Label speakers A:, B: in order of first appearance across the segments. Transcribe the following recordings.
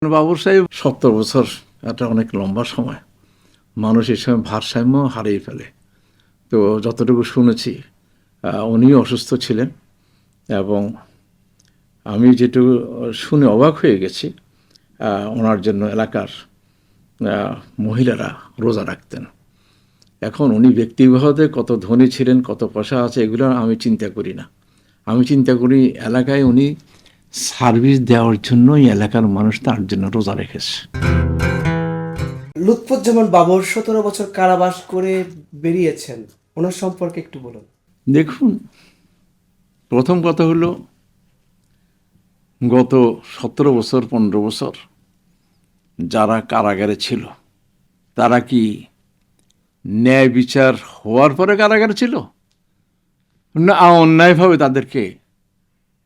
A: বাবর সাহেব 70 বছর একটা অনেক লম্বা সময়। মানুষ এই সময় ভারসাম্য হারিয়ে ফেলে। তো যতটুকু শুনেছি উনিও অসুস্থ ছিলেন এবং আমি যেটুকু শুনে অবাক হয়ে গেছি ওনার জন্য এলাকার মহিলারা রোজা রাখতেন। এখন উনি ব্যক্তিগতভাবে কত ধনী ছিলেন, কত পয়সা আছে এগুলো আমি চিন্তা করি না। আমি চিন্তা করি এলাকায় উনি সার্ভিস দেওয়ার জন্যই এলাকার মানুষ তার জন্য রোজা রেখেছে।
B: লুৎফুজ্জামান বাবর 17 বছর কারাবাস করে বেরিয়েছেন, ওনার সম্পর্কে একটু বলুন।
A: দেখুন, প্রথম কথা হলো গত 17 বছর 15 বছর যারা কারাগারে ছিল তারা কি ন্যায় বিচার হওয়ার পরে কারাগারে ছিল, না অন্যায়ভাবে তাদেরকে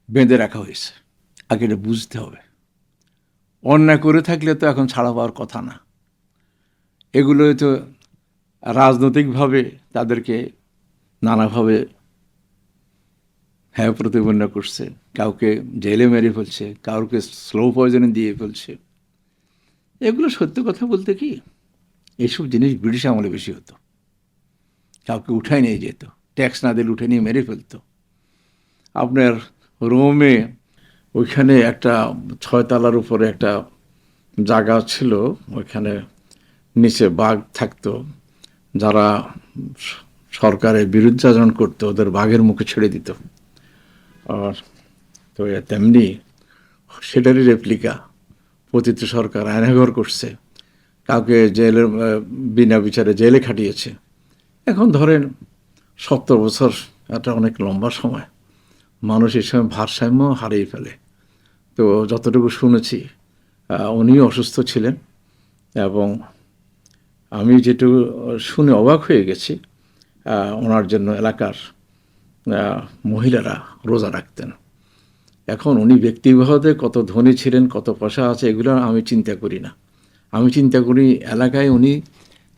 A: বেঁধে রাখা হয়েছে? আগে এটা বুঝতে হবে। অন্যায় করে থাকলে তো এখন ছাড়া পাওয়ার কথা না। এগুলো তো রাজনৈতিকভাবে তাদেরকে নানাভাবে প্রতিপন্ন করছে। কাউকে জেলে মেরে ফেলছে, কাউকে স্লো পয়জনে দিয়ে ফেলছে। এগুলো সত্য কথা বলতে কি এইসব জিনিস ব্রিটিশ আমলে বেশি হতো। কাউকে উঠাই নিয়ে যেত, ট্যাক্স না দিলে উঠে নিয়ে মেরে ফেলতো। আপনার রোমে ওইখানে একটা 6 তলার উপরে একটা জায়গা ছিল, ওইখানে নিচে বাঘ থাকতো। যারা সরকারের বিরুদ্ধাচরণ করতো ওদের বাঘের মুখে ছেড়ে দিত। আর তো তেমনি সেটারই রেপ্লিকা পতিত সরকার আয়নাঘর করছে, কাউকে জেলের বিনা বিচারে জেলে খাটিয়েছে। এখন ধরেন 70 বছর একটা অনেক লম্বা সময়। মানুষ এই সময় ভারসাম্য হারিয়ে ফেলে। তো যতটুকু শুনেছি উনিও অসুস্থ ছিলেন এবং আমি যেটুকু শুনে অবাক হয়ে গেছি ওনার জন্য এলাকার মহিলারা রোজা রাখতেন। এখন উনি ব্যক্তিগতভাবে কত ধনী ছিলেন, কত পয়সা আছে এগুলো আমি চিন্তা করি না। আমি চিন্তা করি এলাকায় উনি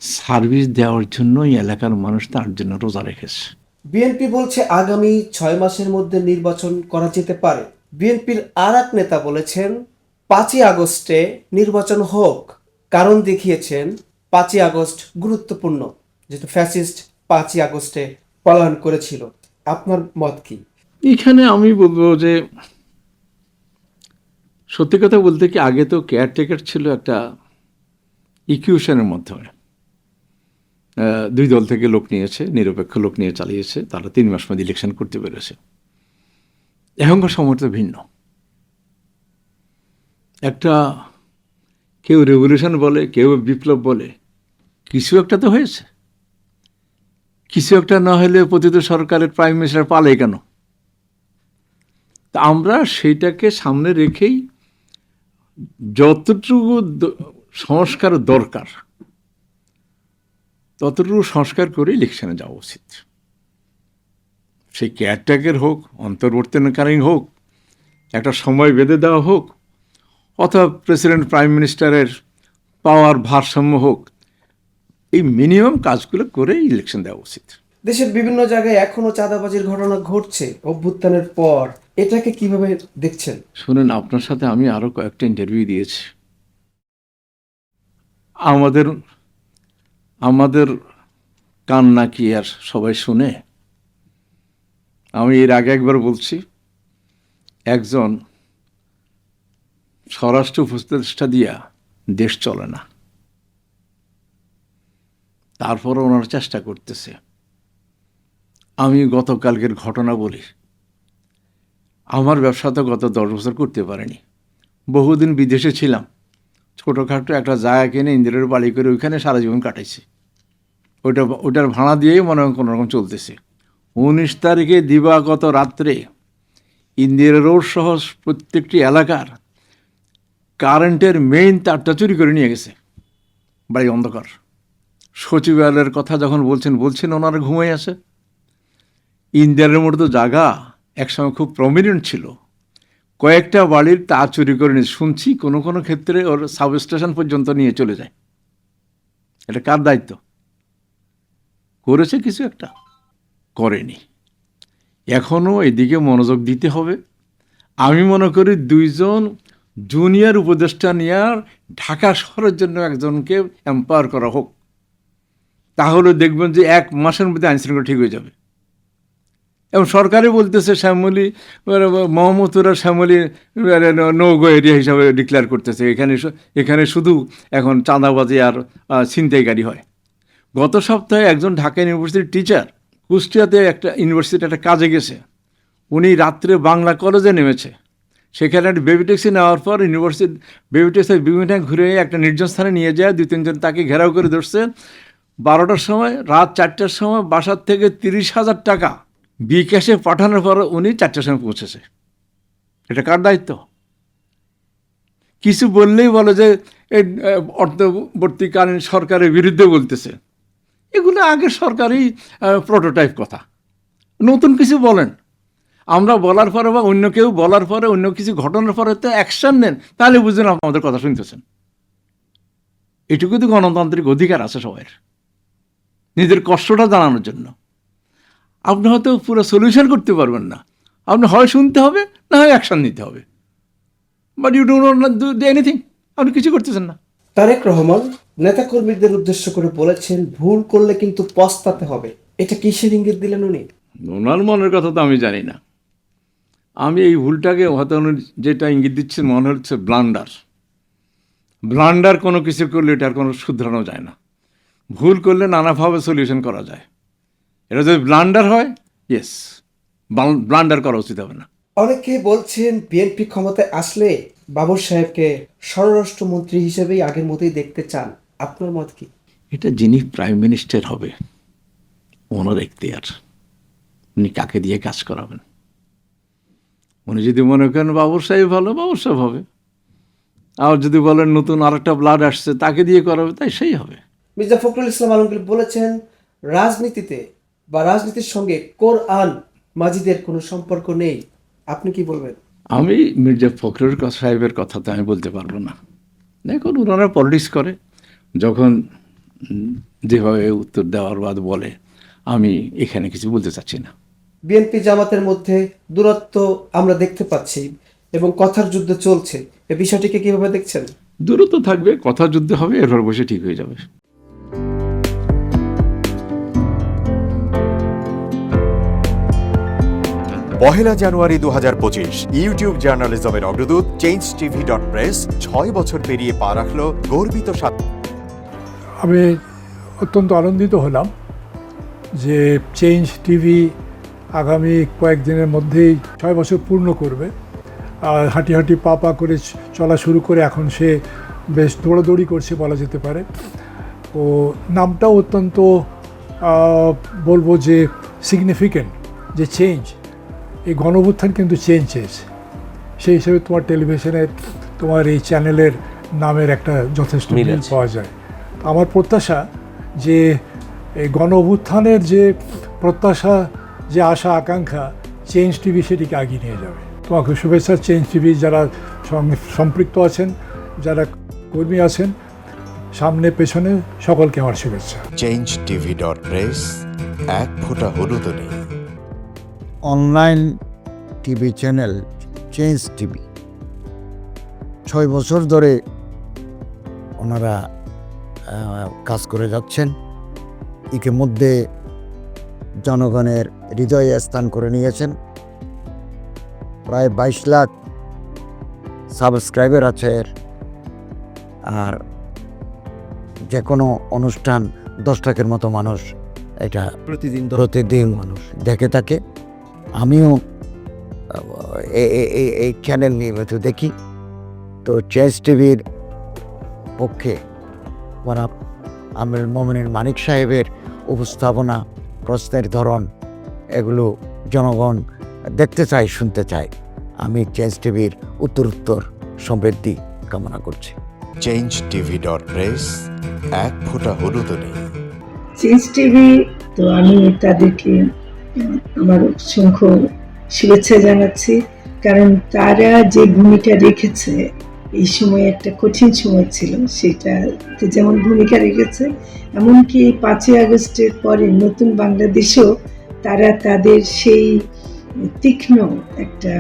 A: সার্ভিস দেওয়ার জন্যই এলাকার মানুষ তার জন্য রোজা রেখেছে।
B: বিএনপি বলছে আগামী 6 মাসের মধ্যে নির্বাচন করা যেতে পারে। বিএনপির আর এক নেতা বলেছেন 5ই আগস্টে নির্বাচন হোক, কারণ দেখিয়েছেন 5ই আগস্ট গুরুত্বপূর্ণ, যেহেতু ফ্যাসিস্ট 5ই আগস্টে পলায়ন করেছিল। আপনার মত কি?
A: এখানে আমি বলবো যে সত্যি কথা বলতে কি আগে তো কেয়ারটেকার ছিল একটা ইকুয়েশনের মাধ্যমে। 2 দল থেকে লোক নিয়েছে, নিরপেক্ষ লোক নিয়ে চালিয়েছে, তারা 3 মাস মধ্যে ইলেকশন করতে পেরেছে। এখনকার সময় তো ভিন্ন। একটা কেউ রেভলিউশন বলে, কেউ বিপ্লব বলে, কিছু একটা তো হয়েছে। কিছু একটা না হলে পতিত সরকারের প্রাইম মিনিস্টার পালে কেন? তা আমরা সেইটাকে সামনে রেখেই যতটুকু সংস্কার দরকার ততটুকু সংস্কার করে ইলেকশনে যাওয়া উচিত। সেই কেয়ারটেকার হোক, অন্তর্বর্তীকালীন হোক, একটা সময় বেঁধে দেওয়া হোক, অথবা প্রেসিডেন্ট প্রাইম মিনিস্টারের পাওয়ার ভারসাম্য হোক, এই মিনিমাম কাজগুলো করে ইলেকশন দেওয়া উচিত।
B: দেশের বিভিন্ন জায়গায় এখনো চাঁদাবাজির ঘটনা ঘটছে অভ্যুত্থানের পর, এটাকে কিভাবে দেখছেন?
A: শুনেন, আপনার সাথে আমি আরও কয়েকটা ইন্টারভিউ দিয়েছি। আমাদের আমাদের কান্না কি আর সবাই শুনে? আমি এর আগে একবার বলছি, একজন স্বরাষ্ট্র উপদেষ্টা দিয়া দেশ চলে না, তারপরও ওনারা চেষ্টা করতেছে। আমি গতকালকের ঘটনা বলি। আমার ব্যবসা তো গত 10 বছর করতে পারিনি। বহুদিন বিদেশে ছিলাম, ছোটোখাটো একটা জায়গা কিনে ইন্দিরের বাড়ি করে ওইখানে সারা জীবন কাটাইছি। ওটার ভাড়া দিয়েই মনে হয় কোনোরকম চলতেছে। 19 তারিখে দিবাগত রাত্রে ইন্দিরা রোড সহ প্রত্যেকটি এলাকার কারেন্টের মেইন তারটা চুরি করে নিয়ে গেছে। বাড়ি অন্ধকার। সচিবালয়ের কথা যখন বলছেন ওনারা ঘুমাই আছে। ইন্দিরার মতো জায়গা একসময় খুব প্রমিনেন্ট ছিল, কয়েকটা বাড়ির তার চুরি করে নিয়ে শুনছি কোনো কোনো ক্ষেত্রে ওর সাবস্টেশন পর্যন্ত নিয়ে চলে যায়। এটা কার দায়িত্ব? করেছে কিছু একটা? করেনি। এখনও এদিকে মনোযোগ দিতে হবে। আমি মনে করি 2 জন জুনিয়র উপদেষ্টা নিয়ে ঢাকা শহরের জন্য একজনকে এম্পাওয়ার করা হোক, তাহলে দেখবেন যে 1 মাসের মধ্যে আইনশৃঙ্খলা ঠিক হয়ে যাবে। এবং সরকারই বলতেছে শ্যামলী, মোহাম্মদপুরা শ্যামলী নো গো এরিয়া হিসাবে ডিক্লেয়ার করতেছে, এখানে শুধু এখন চাঁদাবাজি আর ছিনতাইকারী হয়। গত সপ্তাহে একজন ঢাকা ইউনিভার্সিটির টিচার কুষ্টিয়াতে একটা ইউনিভার্সিটি একটা কাজে গেছে, উনি রাত্রে বাংলা কলেজে নেমেছে, সেখানে একটা বেবি ট্যাক্সি নেওয়ার পর ইউনিভার্সিটি বেবি ট্যাক্সি বিভিন্ন ঘুরে একটা নির্জন স্থানে নিয়ে যায়, 2-3 জন তাকে ঘেরাও করে ধরছে। 12টার সময়, রাত 4টার সময় বাসার থেকে 30,000 টাকা বিকাশে পাঠানোর পর উনি 4টার সময় পৌঁছেছে। এটা কার দায়িত্ব? কিছু বললেই বলে যে এই অন্তর্বর্তীকালীন সরকারের বিরুদ্ধে বলতেছে। এগুলো আগের সরকারই প্রোটোটাইপ কথা, নতুন কিছু বলেন। আমরা বলার পরে বা অন্য কেউ বলার পরে, অন্য কিছু ঘটনার পরে তো অ্যাকশন নেন, তাহলে বুঝলেন আমাদের কথা শুনতেছেন। এটুকু তো গণতান্ত্রিক অধিকার আছে সবাই, নিজের কষ্টটা জানানোর জন্য। আপনি হয়তো পুরো সলিউশন করতে পারবেন না, আপনি হয় শুনতে হবে, না হয় অ্যাকশন নিতে হবে, but you do not do anything, আপনি কিছু করতেছেন না।
B: তারেক রহমান নেতাকর্মীদের উদ্দেশ্য করে বলেছেন, ভুল করলে কিন্তু পস্তাতে হবে। এটা কিসের ইঙ্গিত দিলেন উনি?
A: ওনার মনের কথা তো আমি জানি না। আমি এই ভুলটাকে হয়তো উনি যেটা ইঙ্গিত দিচ্ছেন মনে হচ্ছে ব্লান্ডার কোনো কিছু করলে এটার কোনো শুধরানো যায় না। ভুল করলে নানাভাবে সলিউশন করা যায়, এটা যদি ব্লান্ডার হয়, ইয়েস, ব্লান্ডার করা উচিত হবে না।
B: অনেকে বলছেন বিএনপি ক্ষমতায় আসলে বাবর সাহেবকে স্বরাষ্ট্রমন্ত্রী হিসেবেই আগের মতোই দেখতে চান। আপনার মত কি?
A: এটা যিনি প্রাইম মিনিস্টার হবে ওনার এখতিয়ার, উনি কাকে দিয়ে কাজ করাবেন। উনি যদি মনে করেন বাবর সাহেব ভালো, বাবর সাহেব হবে। আর যদি বলেন নতুন আরেকটা ব্লাড আসছে, তাকে দিয়ে করাবে, তাই সেই হবে।
B: মির্জা ফখরুল ইসলাম আলমগীর বলেছেন, রাজনীতিতে বা রাজনীতির সঙ্গে কোরআন মাজিদের কোনো সম্পর্ক নেই। আপনি কি বলবেন?
A: আমি মির্জা ফখরুল সাহেবের কথা তো আমি বলতে পারবো না। দেখুন, ওনারা পলিটিক্স করে, যখন যেভাবে উত্তর দেওয়ার বাদ বলে, আমি এখানে কিছু বলতে চাচ্ছি না।
B: বিএনপি জামাতের মধ্যে দূরত্ব আমরা দেখতে পাচ্ছি এবং কথার যুদ্ধ চলছে, এই বিষয়টিকে কিভাবে দেখছেন?
A: দূরত্ব থাকবে, কথা যুদ্ধ হবে, এরপর বসে ঠিক হয়ে যাবে।
C: পহেলা জানুয়ারি 2025 ইউটিউব জার্নালিজমের অগ্রদূত changetv.press 6 বছর পেরিয়ে পা রাখল গর্বিত
D: আমি অত্যন্ত আনন্দিত হলাম যে চেঞ্জ টিভি আগামী কয়েকদিনের মধ্যেই 6 বছর পূর্ণ করবে। আর হাঁটি হাঁটি পা পা করে চলা শুরু করে এখন সে বেশ দৌড়াদৌড়ি করছে বলা যেতে পারে। ও নামটাও অত্যন্ত বলবো যে সিগনিফিকেন্ট, যে চেঞ্জ, এই গণঅভ্যুত্থান কিন্তু চেঞ্জ চেয়েছে। সেই হিসেবে তোমার টেলিভিশনের, তোমার এই চ্যানেলের নামের একটা যথেষ্ট মিল পাওয়া যায়। আমার প্রত্যাশা যে এই গণঅভ্যুত্থানের যে প্রত্যাশা, যে আশা আকাঙ্ক্ষা, চেঞ্জ টিভি সেটিকে এগিয়ে নিয়ে যাবে। তোমাকে শুভেচ্ছা চেঞ্জ টিভি যারা সম্পৃক্ত আছেন, যারা কর্মী আছেন, সামনে পেছনে সকলকে আমার শুভেচ্ছা।
C: changetv.press এক ফোঁটা হলুদও নেই।
E: Online TV channel change TV 6 বছর ধরে ওনারা কাজ করে যাচ্ছেন। ইতিমধ্যে জনগণের হৃদয়ে স্থান করে নিয়েছেন। প্রায় 22 লাখ সাবস্ক্রাইবার আছে। আর যে কোনো অনুষ্ঠান 10 লাখের মতো মানুষ এটা প্রতিদিন মানুষ দেখে থাকে। আমিও এই চ্যানেল নিয়মিত দেখি। তো চেঞ্জ টিভির পক্ষে আমিরুল মোমিনিন মানিক সাহেবের উপস্থাপনা, প্রশ্নের ধরন, এগুলো জনগণ দেখতে চায়, শুনতে চায়। আমি চেঞ্জ টিভির উত্তরোত্তর সমৃদ্ধি কামনা করছি।
C: changetv.press এক ফোঁটা হলুদও নেই।
F: চেঞ্জ টিভি, তো আমি তাদেরকে আমার অসংখ্য শুভেচ্ছা জানাচ্ছি, কারণ তারা যে ভূমিকা রেখেছে এই সময়, একটা কঠিন সময় ছিল, সেটাতে যেমন ভূমিকা রেখেছে, এমনকি 5ই আগস্টের পরে নতুন বাংলাদেশেও তারা তাদের সেই তীক্ষ্ণ একটা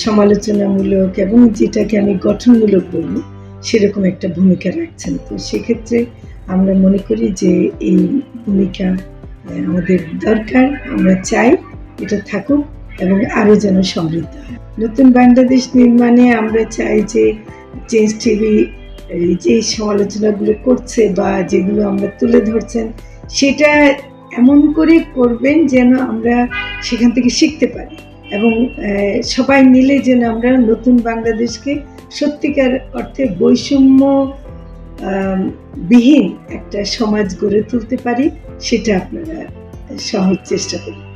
F: সমালোচনামূলক এবং যেটাকে আমি গঠনমূলক বলবো সেরকম একটা ভূমিকা রাখছেন। তো সেক্ষেত্রে আমরা মনে করি যে এই ভূমিকা আমাদের দরকার, আমরা চাই এটা থাকুক এবং আরও যেন সমৃদ্ধ হয়। নতুন বাংলাদেশ নির্মাণে আমরা চাই যে চেঞ্জ টিভি যে সমালোচনাগুলো করছে বা যেগুলো আমরা তুলে ধরছেন সেটা এমন করে করবেন যেন আমরা সেখান থেকে শিখতে পারি এবং সবাই মিলে যেন আমরা নতুন বাংলাদেশকে সত্যিকার অর্থে বৈষম্য বিহীন একটা সমাজ গড়ে তুলতে পারি, সেটা আপনারা সহজ চেষ্টা করুন।